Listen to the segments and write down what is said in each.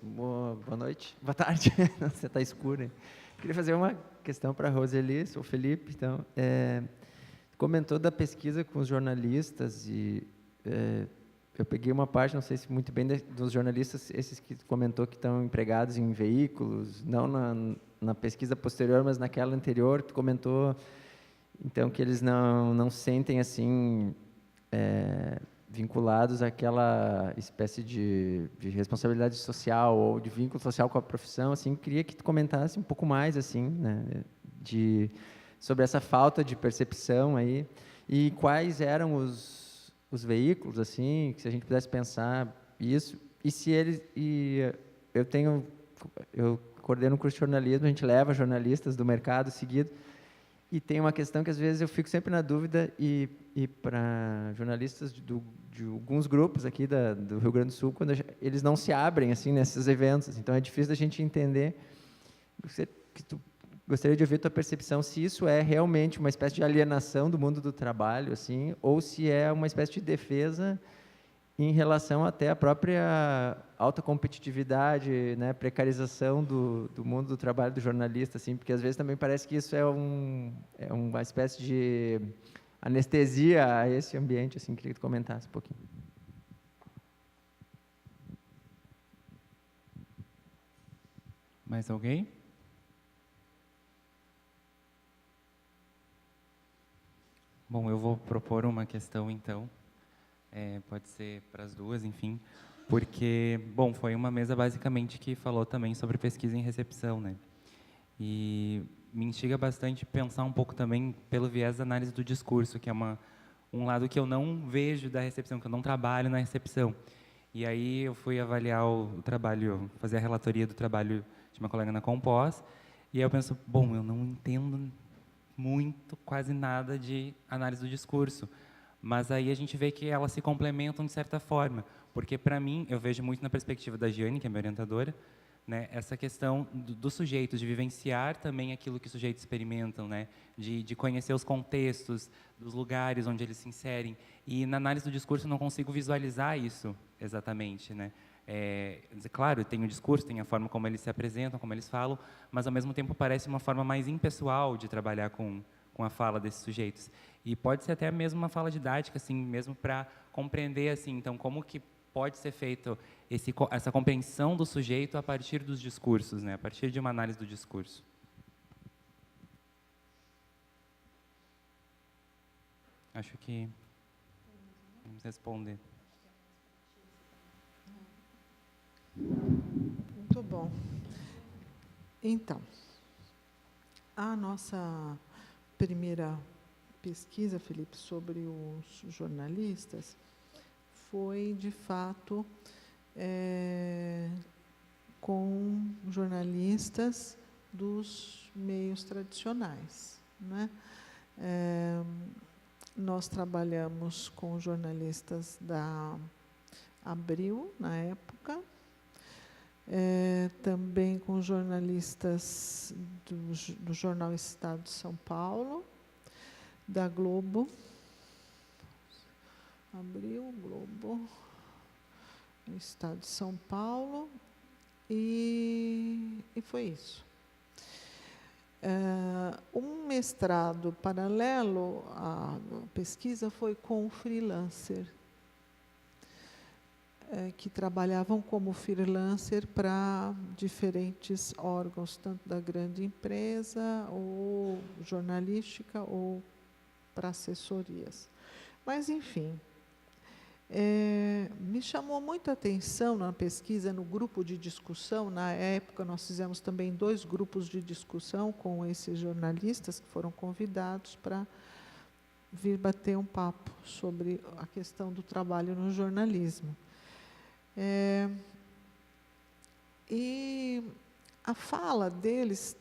Boa noite, boa tarde, você está escuro, hein? Queria fazer uma questão para a Roseli, sou o Felipe, então, comentou da pesquisa com os jornalistas e eu peguei uma parte, não sei se muito bem, dos jornalistas, esses que comentou que estão empregados em veículos, não na pesquisa posterior, mas naquela anterior, tu comentou, então, que eles não sentem, assim, vinculados àquela espécie de responsabilidade social ou de vínculo social com a profissão, assim, queria que tu comentasse um pouco mais, assim, né, sobre essa falta de percepção aí e quais eram os veículos, assim, que se a gente pudesse pensar isso, e se eles, eu coordeno um curso de jornalismo, a gente leva jornalistas do mercado seguido, e tem uma questão que às vezes eu fico sempre na dúvida e para jornalistas de alguns grupos aqui do Rio Grande do Sul, quando eles não se abrem assim nesses eventos, então é difícil da gente entender. Gostaria de ouvir a tua percepção se isso é realmente uma espécie de alienação do mundo do trabalho, assim, ou se é uma espécie de defesa em relação até à própria alta competitividade, né, precarização do mundo do trabalho do jornalista, assim, porque às vezes também parece que isso é uma espécie de anestesia a esse ambiente, assim, queria que tu comentasse um pouquinho. Mais alguém? Bom, eu vou propor uma questão, então. Pode ser para as duas, enfim. Porque, bom, foi uma mesa basicamente que falou também sobre pesquisa em recepção, né? E me instiga bastante pensar um pouco também pelo viés da análise do discurso, que é um lado que eu não vejo da recepção, que eu não trabalho na recepção. E aí eu fui avaliar o trabalho, fazer a relatoria do trabalho de uma colega na Compós, e aí eu penso, bom, eu não entendo muito, quase nada de análise do discurso, mas aí a gente vê que elas se complementam de certa forma, porque para mim, eu vejo muito na perspectiva da Giane, que é minha orientadora, né, essa questão do sujeito, de vivenciar também aquilo que os sujeitos experimentam, né, de conhecer os contextos, dos lugares onde eles se inserem, e na análise do discurso eu não consigo visualizar isso exatamente, né. Claro, tem o discurso, tem a forma como eles se apresentam, como eles falam, mas ao mesmo tempo parece uma forma mais impessoal de trabalhar com a fala desses sujeitos. E pode ser até mesmo uma fala didática, assim, mesmo para compreender, assim, então, como que pode ser feito essa compreensão do sujeito a partir dos discursos, né, a partir de uma análise do discurso. Acho que vamos responder. Muito bom. Então, a nossa primeira pesquisa, Felipe, sobre os jornalistas, foi, de fato, com jornalistas dos meios tradicionais, né? Nós trabalhamos com jornalistas da Abril, na época, também com jornalistas do Jornal Estado de São Paulo, da Globo, Abril, Globo, Estado de São Paulo, e foi isso. Um mestrado paralelo à pesquisa foi com o freelancer, que trabalhavam como freelancer para diferentes órgãos, tanto da grande empresa, ou jornalística, ou para assessorias. Mas, enfim, me chamou muita atenção na pesquisa, no grupo de discussão. Na época, nós fizemos também 2 grupos de discussão com esses jornalistas que foram convidados para vir bater um papo sobre a questão do trabalho no jornalismo. E a fala deles,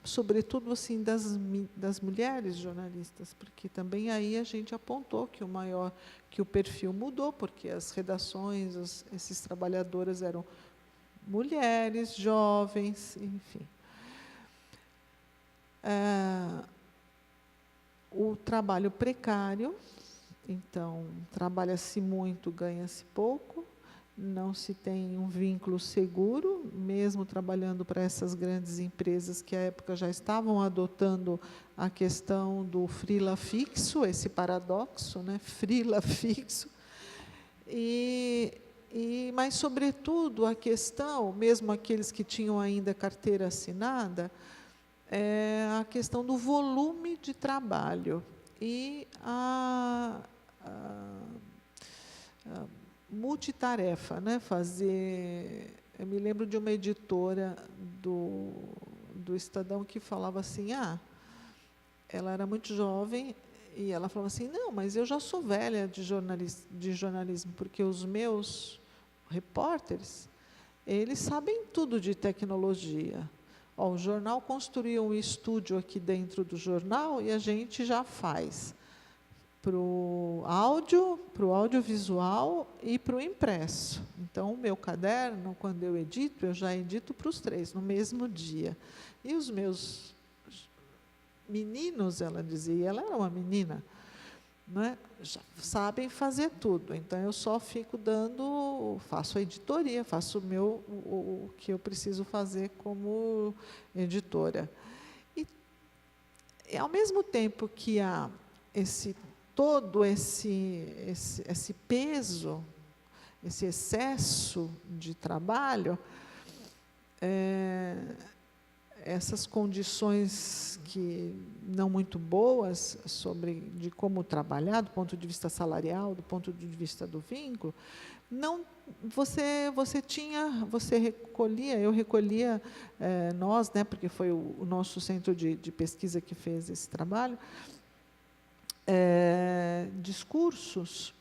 sobretudo assim, das mulheres jornalistas, porque também aí a gente apontou que o perfil mudou, porque as redações, esses trabalhadoras eram mulheres, jovens, enfim. O trabalho precário, então, trabalha-se muito, ganha-se pouco, não se tem um vínculo seguro, mesmo trabalhando para essas grandes empresas que à época já estavam adotando a questão do freela fixo, esse paradoxo, né? Freela fixo. Mas, sobretudo, a questão, mesmo aqueles que tinham ainda carteira assinada, é a questão do volume de trabalho e a multitarefa, né? Eu me lembro de uma editora do Estadão que falava assim, ela era muito jovem e ela falava assim, não, mas eu já sou velha de jornalismo, porque os meus repórteres, eles sabem tudo de tecnologia. O jornal construiu um estúdio aqui dentro do jornal e a gente já faz para o audiovisual e para o impresso. Então, o meu caderno, quando eu edito, eu já edito para os 3, no mesmo dia. E os meus meninos, ela dizia, ela era uma menina, né, já sabem fazer tudo. Então, eu só fico faço a editoria, faço o que eu preciso fazer como editora. E, ao mesmo tempo que há todo esse peso, esse excesso de trabalho, essas condições que não muito boas de como trabalhar, do ponto de vista salarial, do ponto de vista do vínculo, eu recolhia, nós, né, porque foi o nosso centro de pesquisa que fez esse trabalho, discursos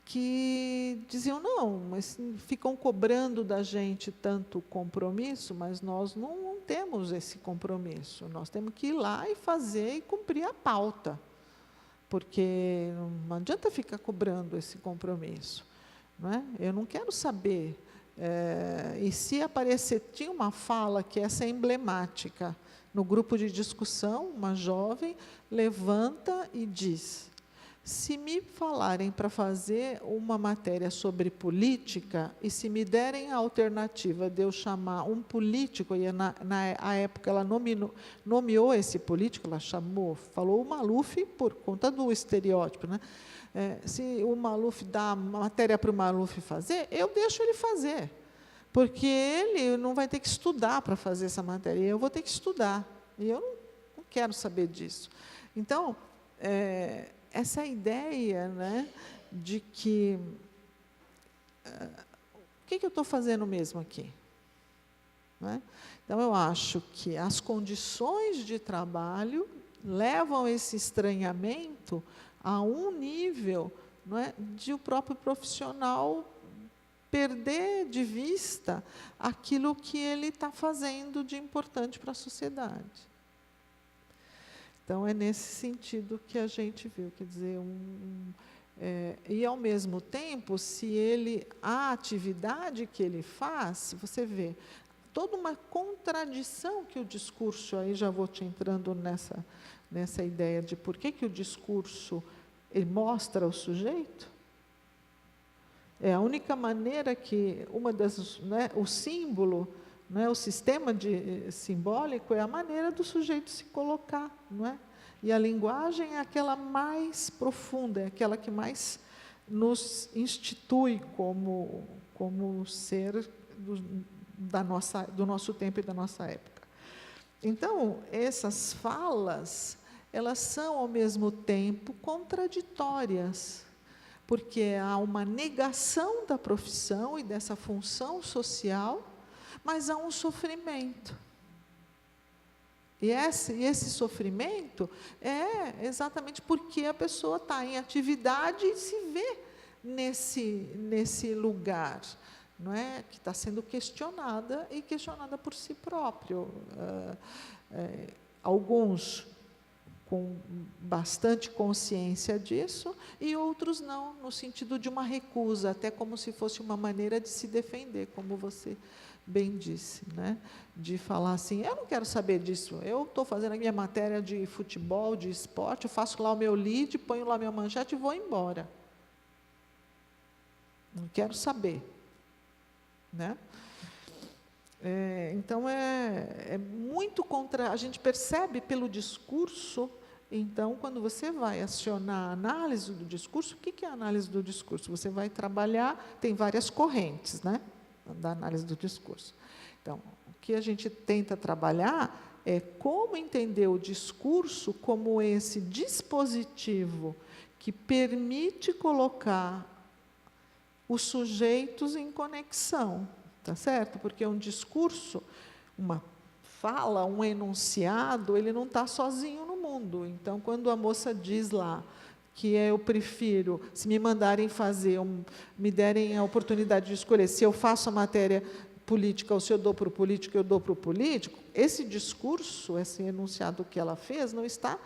que diziam, não, mas ficam cobrando da gente tanto compromisso, mas nós não temos esse compromisso, nós temos que ir lá e fazer e cumprir a pauta, porque não adianta ficar cobrando esse compromisso, não é? Eu não quero saber, e se aparecer, tinha uma fala que essa é emblemática, no grupo de discussão, uma jovem levanta e diz, se me falarem para fazer uma matéria sobre política, e se me derem a alternativa de eu chamar um político, e na época ela nomeou esse político, falou o Maluf por conta do estereótipo, né? Se o Maluf dá matéria para o Maluf fazer, eu deixo ele fazer. Porque ele não vai ter que estudar para fazer essa matéria, eu vou ter que estudar, e eu não quero saber disso. Então, essa ideia, né, de que, o que eu estou fazendo mesmo aqui? Né? Então, eu acho que as condições de trabalho levam esse estranhamento a um nível, não é, de o próprio profissional perder de vista aquilo que ele está fazendo de importante para a sociedade. Então, é nesse sentido que a gente viu, quer dizer, e ao mesmo tempo, a atividade que ele faz, você vê toda uma contradição que o discurso, aí já vou te entrando nessa ideia de por que o discurso ele mostra o sujeito. É a única maneira que, o símbolo, né, o sistema simbólico é a maneira do sujeito se colocar, não é? E a linguagem é aquela mais profunda, é aquela que mais nos institui como ser do nosso tempo e da nossa época. Então, essas falas, elas são, ao mesmo tempo, contraditórias, porque há uma negação da profissão e dessa função social, mas há um sofrimento. E esse sofrimento é exatamente porque a pessoa está em atividade e se vê nesse lugar, não é? Que está sendo questionada e questionada por si próprio. Alguns com bastante consciência disso, e outros não, no sentido de uma recusa, até como se fosse uma maneira de se defender, como você bem disse, né? De falar assim, eu não quero saber disso, eu estou fazendo a minha matéria de futebol, de esporte, eu faço lá o meu lead, ponho lá minha manchete e vou embora. Não quero saber. né? Então, é muito contra... A gente percebe pelo discurso. Então, quando você vai acionar a análise do discurso, o que é a análise do discurso? Você vai trabalhar, tem várias correntes, né, da análise do discurso. Então, o que a gente tenta trabalhar é como entender o discurso como esse dispositivo que permite colocar os sujeitos em conexão, tá certo? Porque um discurso, uma fala, um enunciado, ele não está sozinho no mundo. Então, quando a moça diz lá que eu prefiro, se me mandarem fazer, me derem a oportunidade de escolher se eu faço a matéria política ou se eu dou para o político, eu dou para o político, esse discurso, esse enunciado que ela fez, não está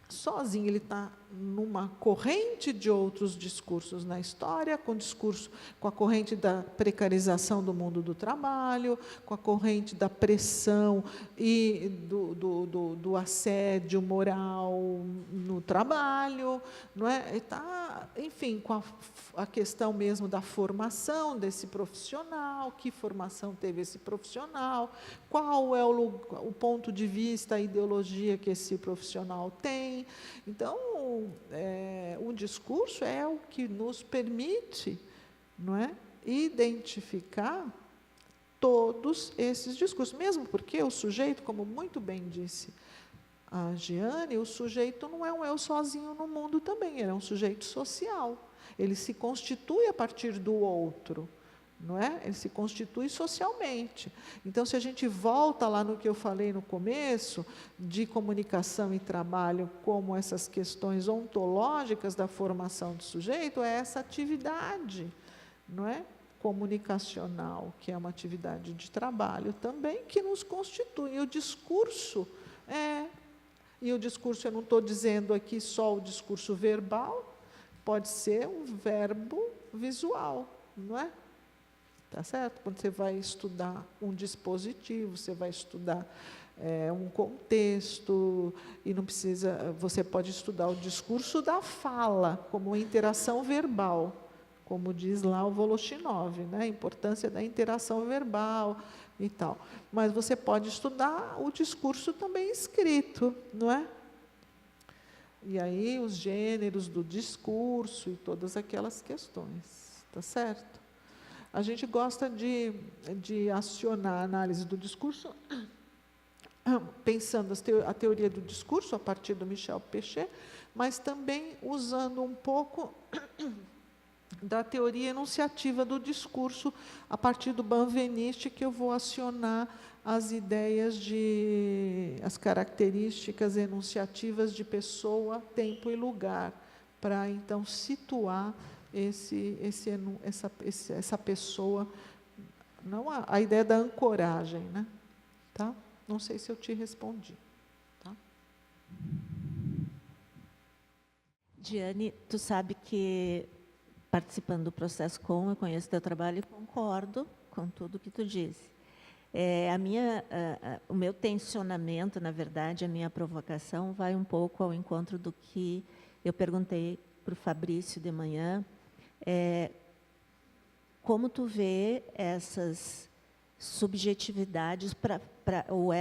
sozinho, ele está numa corrente de outros discursos na história, com a corrente da precarização do mundo do trabalho, com a corrente da pressão e do assédio moral no trabalho, não é? Tá, enfim, com a questão mesmo da formação desse profissional, que formação teve esse profissional, qual é o ponto de vista, a ideologia que esse profissional tem. Então, o discurso é o que nos permite, não é, identificar todos esses discursos, mesmo porque o sujeito, como muito bem disse a Giane, o sujeito não é um eu sozinho no mundo também, ele é um sujeito social, ele se constitui a partir do outro, não é? Ele se constitui socialmente. Então, se a gente volta lá no que eu falei no começo, de comunicação e trabalho, como essas questões ontológicas da formação do sujeito, é essa atividade, não é? Comunicacional, que é uma atividade de trabalho também, que nos constitui. E o discurso eu não estou dizendo aqui só o discurso verbal, pode ser um verbo visual, não é? Tá certo? Quando você vai estudar um dispositivo, você vai estudar um contexto, e não precisa, você pode estudar o discurso da fala, como interação verbal, como diz lá o Voloshinov, né? A importância da interação verbal e tal. Mas você pode estudar o discurso também escrito, não é? E aí os gêneros do discurso e todas aquelas questões, tá certo? A gente gosta de acionar a análise do discurso, pensando a teoria do discurso, a partir do Michel Pechet, mas também usando um pouco da teoria enunciativa do discurso, a partir do Benveniste, que eu vou acionar as ideias as características enunciativas de pessoa, tempo e lugar, para, então, situar essa pessoa, não a ideia da ancoragem, né? Tá? Não sei se eu te respondi. Tá? Giane, tu sabe que, participando do processo eu conheço teu trabalho e concordo com tudo que tu disse. O meu tensionamento, na verdade, a minha provocação vai um pouco ao encontro do que eu perguntei para o Fabrício de manhã, como tu vê essas subjetividades ou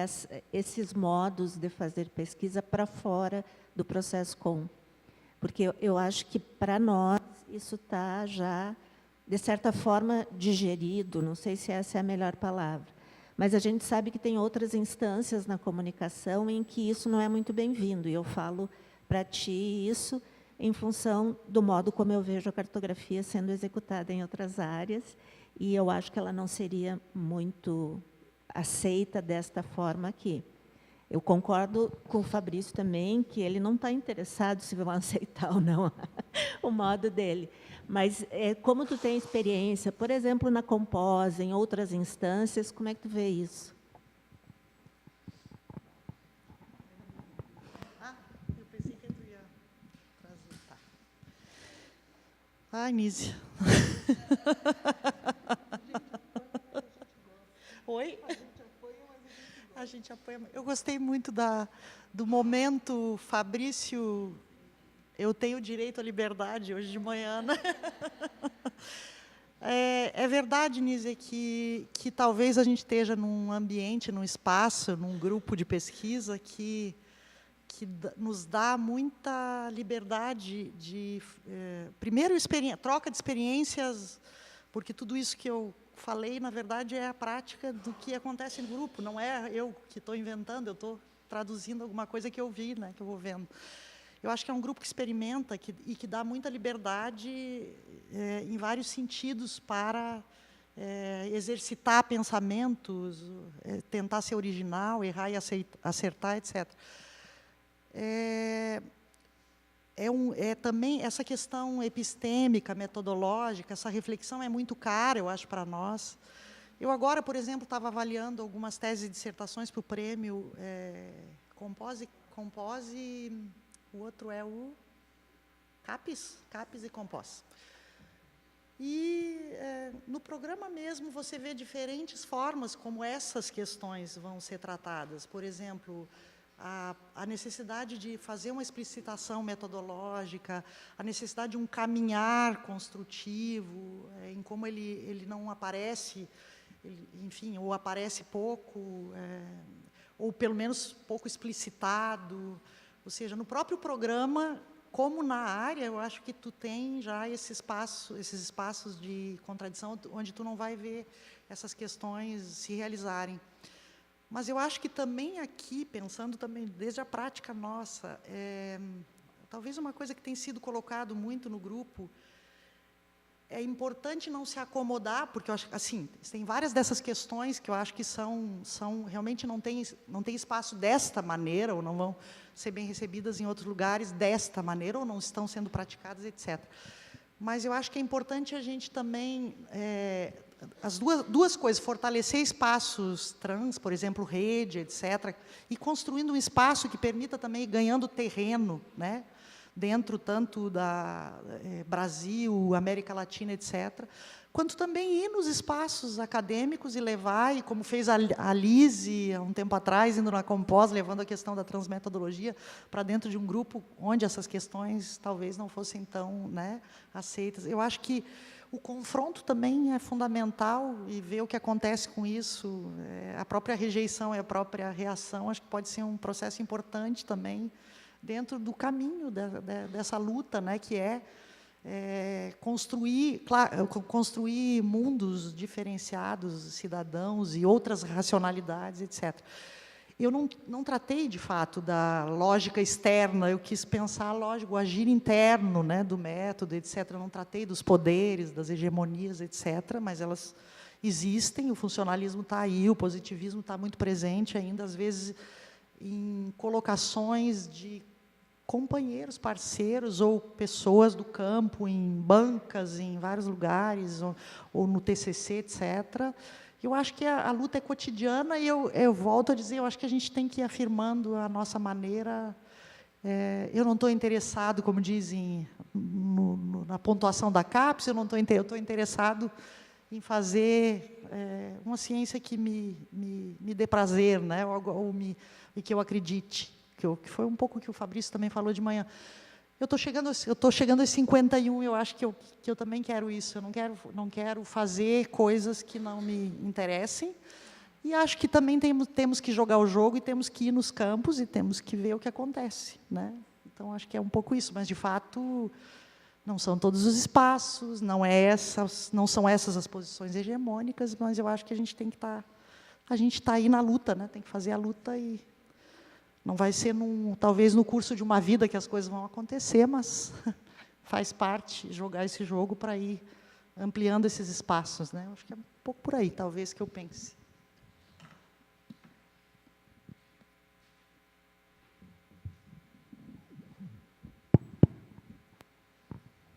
esses modos de fazer pesquisa para fora do processo com? Porque eu acho que, para nós, isso está já, de certa forma, digerido, não sei se essa é a melhor palavra, mas a gente sabe que tem outras instâncias na comunicação em que isso não é muito bem-vindo, e eu falo para ti isso em função do modo como eu vejo a cartografia sendo executada em outras áreas, e eu acho que ela não seria muito aceita desta forma aqui. Eu concordo com o Fabrício também, que ele não está interessado se vão aceitar ou não o modo dele. Mas, como tu tem experiência, por exemplo, na Compós, em outras instâncias, como é que tu vê isso? Eu pensei que tu ia trazer. Tá. Ai, Nízia. Oi? A gente apoia. Eu gostei muito do momento, Fabrício, eu tenho direito à liberdade hoje de manhã, né? É verdade, Nízia, que talvez a gente esteja num ambiente, num espaço, num grupo de pesquisa que nos dá muita liberdade de, primeiro, troca de experiências, porque tudo isso que eu falei, na verdade, é a prática do que acontece no grupo, não é eu que estou inventando, eu estou traduzindo alguma coisa que eu vi, né, que eu vou vendo. Eu acho que é um grupo que experimenta e que dá muita liberdade em vários sentidos para exercitar pensamentos, tentar ser original, errar e acertar, etc. Também essa questão epistêmica, metodológica, essa reflexão é muito cara, eu acho, para nós. Eu agora, por exemplo, estava avaliando algumas teses e dissertações para o prêmio Compose, o outro é o CAPES e Compose. E no programa mesmo você vê diferentes formas como essas questões vão ser tratadas. Por exemplo, a necessidade de fazer uma explicitação metodológica, a necessidade de um caminhar construtivo, em como ele não aparece, enfim, ou aparece pouco, ou pelo menos pouco explicitado. Ou seja, no próprio programa, como na área, eu acho que tu tem já esses espaços de contradição, onde tu não vai ver essas questões se realizarem. Mas eu acho que também aqui, pensando também desde a prática nossa, talvez uma coisa que tem sido colocado muito no grupo, é importante não se acomodar, porque eu acho assim, tem várias dessas questões que eu acho que realmente não tem espaço desta maneira, ou não vão ser bem recebidas em outros lugares desta maneira, ou não estão sendo praticadas, etc. Mas eu acho que é importante a gente também, as duas coisas, fortalecer espaços trans, por exemplo, rede, etc., e construindo um espaço que permita também ir ganhando terreno, né? Dentro tanto da Brasil, América Latina, etc., quanto também ir nos espaços acadêmicos e levar, e como fez a Lise, há um tempo atrás, indo na Compós, levando a questão da transmetodologia para dentro de um grupo onde essas questões talvez não fossem tão, né, aceitas. Eu acho que o confronto também é fundamental, e ver o que acontece com isso, a própria rejeição e a própria reação, acho que pode ser um processo importante também, dentro do caminho dessa luta, né, que construir mundos diferenciados, cidadãos e outras racionalidades, etc. Eu não tratei, de fato, da lógica externa, eu quis pensar o agir interno, né, do método, etc. Eu não tratei dos poderes, das hegemonias, etc., mas elas existem, o funcionalismo está aí, o positivismo está muito presente ainda, às vezes, em colocações de companheiros, parceiros ou pessoas do campo, em bancas, em vários lugares, ou no TCC, etc. Eu acho que a luta é cotidiana e eu volto a dizer, eu acho que a gente tem que ir afirmando a nossa maneira. Eu não estou interessado, como dizem, na pontuação da CAPES, eu estou interessado em fazer uma ciência que me dê prazer, né, e que eu acredite. Que foi um pouco o que o Fabrício também falou de manhã. Eu estou chegando aos 51, eu acho que eu também quero isso. Eu não quero fazer coisas que não me interessem. E acho que também temos que jogar o jogo e temos que ir nos campos e temos que ver o que acontece, né? Então, acho que é um pouco isso. Mas, de fato, não são todos os espaços, não são essas as posições hegemônicas, mas eu acho que a gente tem que estar... A gente está aí na luta, né? Tem que fazer a luta e... Não vai ser, talvez, no curso de uma vida que as coisas vão acontecer, mas faz parte jogar esse jogo para ir ampliando esses espaços, né? Acho que é um pouco por aí, talvez, que eu pense.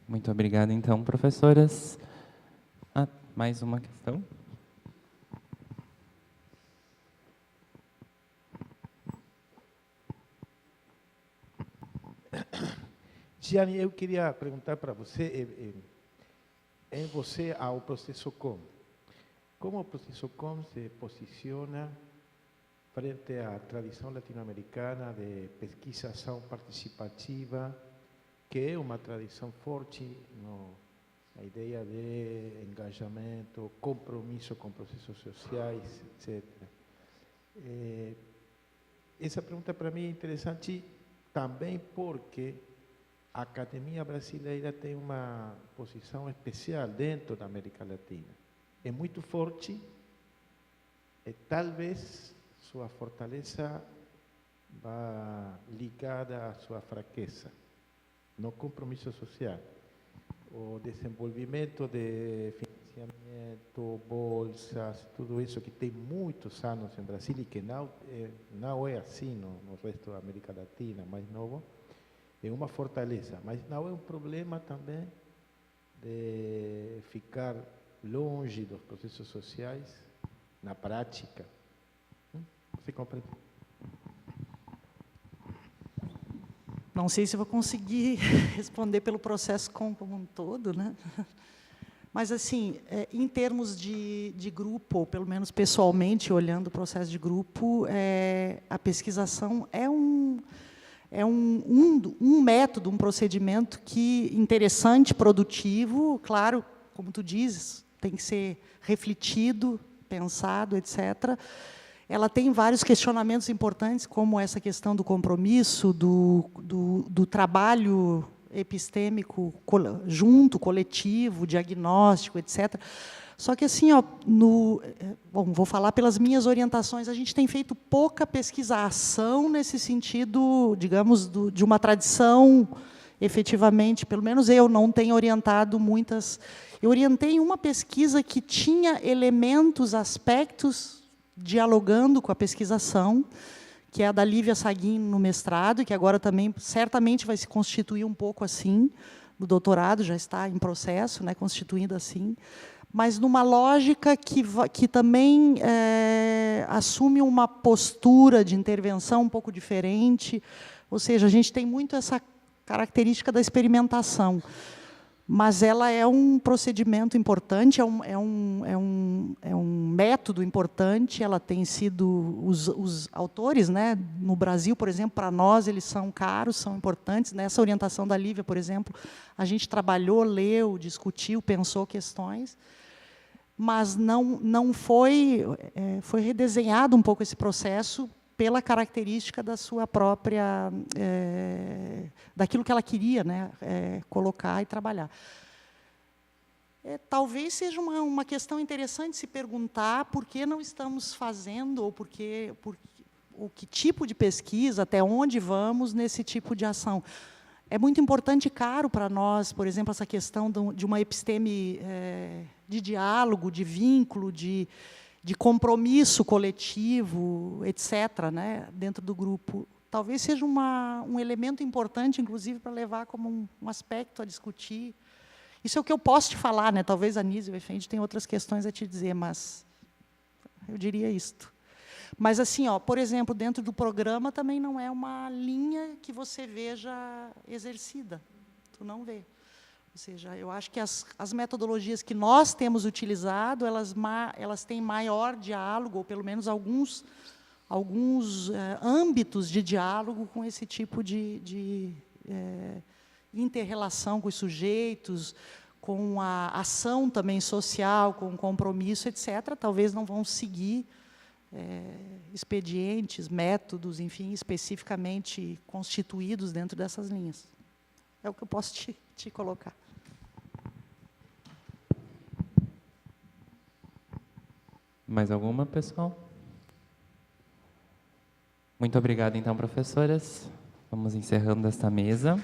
Muito obrigado, então, professoras. Mais uma questão? Gianni, eu queria perguntar para você, em você ao processo COM, como o processo COM se posiciona frente à tradição latino-americana de pesquisação participativa, que é uma tradição forte a ideia de engajamento, compromisso com processos sociais, etc. Essa pergunta para mim é interessante também porque a academia brasileira tem uma posição especial dentro da América Latina. É muito forte e talvez sua fortaleza vá ligada à sua fraqueza no compromisso social. O desenvolvimento de financiamento, bolsas, tudo isso que tem muitos anos em Brasil e que não é assim no resto da América Latina, mais novo, é uma fortaleza, mas não é um problema também de ficar longe dos processos sociais na prática. Você compreende? Não sei se vou conseguir responder pelo processo como um todo, né? Mas, assim, em termos de grupo, ou pelo menos pessoalmente, olhando o processo de grupo, a pesquisação é um método, um procedimento interessante, produtivo, claro, como tu dizes, tem que ser refletido, pensado, etc. Ela tem vários questionamentos importantes, como essa questão do compromisso, do trabalho epistêmico junto, coletivo, diagnóstico, etc. Só que, assim, vou falar pelas minhas orientações, a gente tem feito pouca pesquisa-ação nesse sentido, digamos, de uma tradição, efetivamente, pelo menos eu não tenho orientado muitas. Eu orientei uma pesquisa que tinha elementos, aspectos, dialogando com a pesquisação, que é a da Lívia Saguin no mestrado, e que agora também certamente vai se constituir um pouco assim, no doutorado já está em processo, né, constituindo assim, mas numa lógica que também assume uma postura de intervenção um pouco diferente, ou seja, a gente tem muito essa característica da experimentação, mas ela é um procedimento importante, é um método importante, ela tem sido, os autores, né, no Brasil, por exemplo, para nós, eles são caros, são importantes. Nessa orientação da Lívia, por exemplo, a gente trabalhou, leu, discutiu, pensou questões, mas não foi redesenhado um pouco esse processo pela característica da sua própria, daquilo que ela queria, né, colocar e trabalhar. Talvez seja uma questão interessante se perguntar por que não estamos fazendo, ou que tipo de pesquisa, até onde vamos nesse tipo de ação. É muito importante e caro para nós, por exemplo, essa questão de uma episteme de diálogo, de vínculo, de compromisso coletivo, etc., né, dentro do grupo. Talvez seja um elemento importante, inclusive, para levar como um aspecto a discutir. Isso é o que eu posso te falar, né? Talvez a Anísia e o Efendi tem outras questões a te dizer, mas eu diria isto. Mas, assim, por exemplo, dentro do programa também não é uma linha que você veja exercida. Tu não vê. Ou seja, eu acho que as metodologias que nós temos utilizado, elas têm maior diálogo, ou pelo menos alguns âmbitos de diálogo com esse tipo de inter-relação com os sujeitos, com a ação também social, com o compromisso, etc. Talvez não vão seguir expedientes, métodos, enfim, especificamente constituídos dentro dessas linhas. É o que eu posso te colocar. Mais alguma, pessoal? Muito obrigado, então, professoras. Vamos encerrando esta mesa.